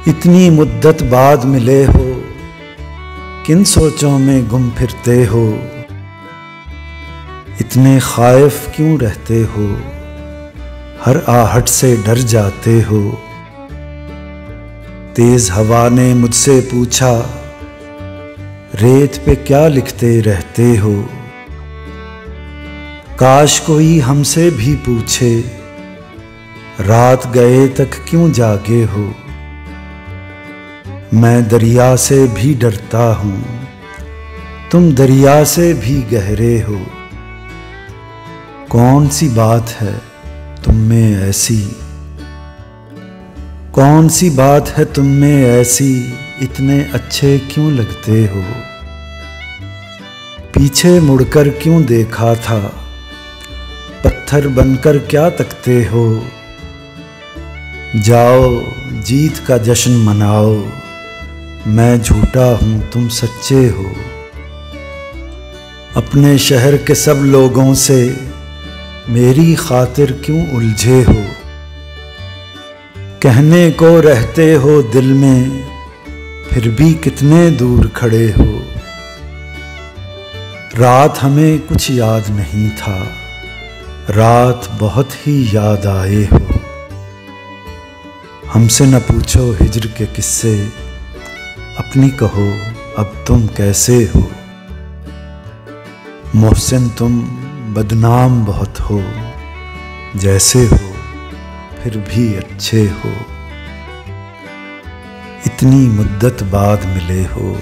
इतनी मुद्दत बाद मिले हो, किन सोचों में गुम फिरते हो। इतने खाइफ क्यों रहते हो, हर आहट से डर जाते हो। तेज हवा ने मुझसे पूछा, रेत पे क्या लिखते रहते हो। काश कोई हमसे भी पूछे, रात गए तक क्यों जागे हो। मैं दरिया से भी डरता हूँ, तुम दरिया से भी गहरे हो। कौन सी बात है तुम में ऐसी, कौन सी बात है तुम में ऐसी, इतने अच्छे क्यों लगते हो। पीछे मुड़कर क्यों देखा था, पत्थर बनकर क्या तकते हो। जाओ जीत का जश्न मनाओ, मैं झूठा हूं तुम सच्चे हो। अपने शहर के सब लोगों से मेरी खातिर क्यों उलझे हो। कहने को रहते हो दिल में, फिर भी कितने दूर खड़े हो। रात हमें कुछ याद नहीं था, रात बहुत ही याद आए हो। हमसे न पूछो हिज्र के किस्से, अपनी कहो अब तुम कैसे हो। मोहसिन तुम बदनाम बहुत हो, जैसे हो फिर भी अच्छे हो। इतनी मुद्दत बाद मिले हो,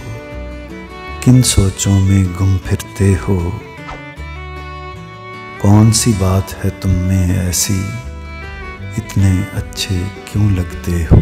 किन सोचों में गुम फिरते हो। कौन सी बात है तुम में ऐसी, इतने अच्छे क्यों लगते हो।